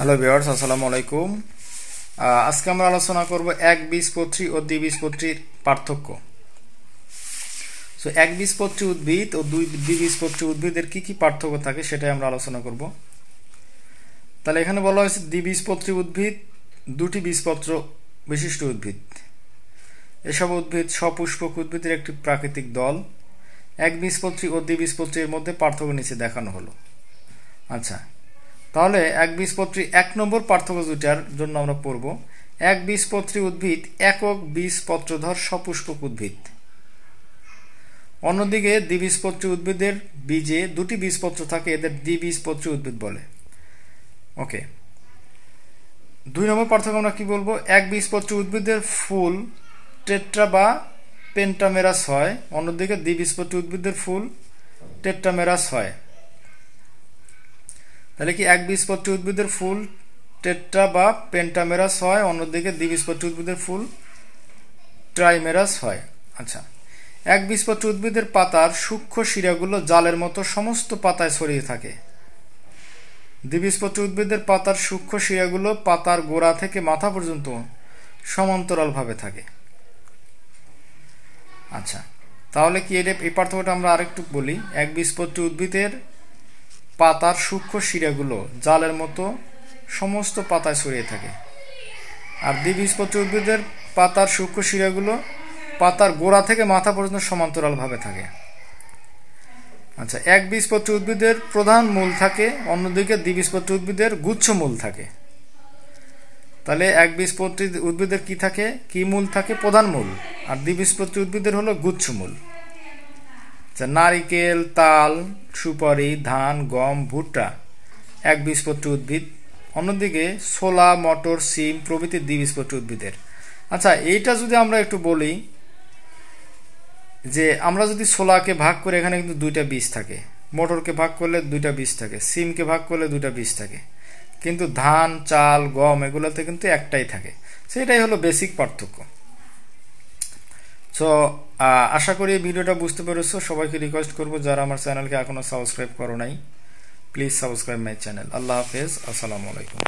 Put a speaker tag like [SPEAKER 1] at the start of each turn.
[SPEAKER 1] Hello viewers, আসসালামু আলাইকুম। আজকে আমরা আলোচনা করব একবীজপত্রী ও দ্বিবীজপত্রীর পার্থক্য। একবীজপত্রী উদ্ভিদ ও দ্বিবীজপত্রী উদ্ভিদের কি কি পার্থক্য থাকে সেটাই আমরা আলোচনা করব। তাহলে এখানে বলা হয়েছে দ্বিবীজপত্রী উদ্ভিদ দুটি বীজপত্র বিশিষ্ট উদ্ভিদ। এসব উদ্ভিদ সপুষ্পক উদ্ভিদের একটি প্রাকৃতিক দল। একবীজপত্রী ও দ্বিবীজপত্রীর মধ্যে পার্থক্য নিচে দেখানো হলো। আচ্ছা, তাহলে একবীজপত্রী ১ নম্বর পার্থক্য যেটার জন্য আমরা পড়ব, একবীজপত্রী উদ্ভিদ একক বীজপত্রধর সপুষ্পক উদ্ভিদ। অন্যদিকে দ্বিবীজপত্রী উদ্ভিদের বীজে দুটি বীজপত্র থাকে, এদের দ্বিবীজপত্রী উদ্ভিদ বলে। ওকে, ২ নম্বর পার্থক্য আমরা কি বলবো, একবীজপত্রী উদ্ভিদের ফুল টেট্রা বা পেন্টামেরাস হয়, অন্যদিকে দ্বিবীজপত্রী উদ্ভিদের ফুল টেট্রামেরাস হয়। তাহলে কি একবীজপত্রী উদ্ভিদের ফুল টেট্রা বা পেন্টামেরাস হয়, অন্যদিকে দ্বিবীজপত্রী উদ্ভিদের ফুল ট্রাইমেরাস হয়। আচ্ছা, একবীজপত্রী উদ্ভিদের পাতার সূক্ষ্ম শিরাগুলো জালের মতো সমস্ত পাতায় ছড়িয়ে থাকে। দ্বিবীজপত্রী উদ্ভিদের পাতার সূক্ষ্ম শিরাগুলো পাতার গোড়া থেকে মাথা পর্যন্ত সমান্তরালভাবে থাকে। আচ্ছা, তাহলে কি এই পার্থক্যটা আমরা আরেকটু বলি। একবীজপত্রী উদ্ভিদের পাতার সূক্ষ্ম শিরাগুলো জালের মতো সমস্ত পাতায় ছড়িয়ে থাকে, আর দ্বিবীজপত্রী উদ্ভিদের পাতার সূক্ষ্ম শিরাগুলো পাতার গোড়া থেকে মাথা পর্যন্ত সমান্তরালভাবে থাকে। আচ্ছা, একবীজপত্রী উদ্ভিদের প্রধান মূল থাকে, অন্যদিকে দ্বিবীজপত্রী উদ্ভিদের গুচ্ছ মূল থাকে। তাহলে একবীজপত্রী উদ্ভিদের কি থাকে, কি মূল থাকে? প্রধান মূল। আর দ্বিবীজপত্রী উদ্ভিদের হলো গুচ্ছ মূল। নারিকেল, তাল, সুপারি, ধান, গম, ভুট্টা একবীজপত্রী উদ্ভিদ, অন্যদিকে ছোলা, মটর, সিম প্রভৃতি দ্বিবীজপত্রী উদ্ভিদের। আচ্ছা, এইটা যদি আমরা একটু বলি যে আমরা যদি ছোলাকে ভাগ করে, এখানে কিন্তু দুইটা বীজ থাকে, মটরকে ভাগ করলে দুইটা বীজ থাকে, সিমকে ভাগ করলে দুইটা বীজ থাকে, কিন্তু ধান, চাল, গম এগুলোতে কিন্তু একটাই থাকে। সেটাই হলো বেসিক পার্থক্য। সো আশা করি এই ভিডিওটা বুঝতে পেরেছো। সবাইকে রিকোয়েস্ট করবো, যারা আমার চ্যানেলকে এখনো সাবস্ক্রাইব করো নাই, প্লিজ সাবস্ক্রাইব মাই চ্যানেল। আল্লাহ হাফেজ, আসসালামু আলাইকুম।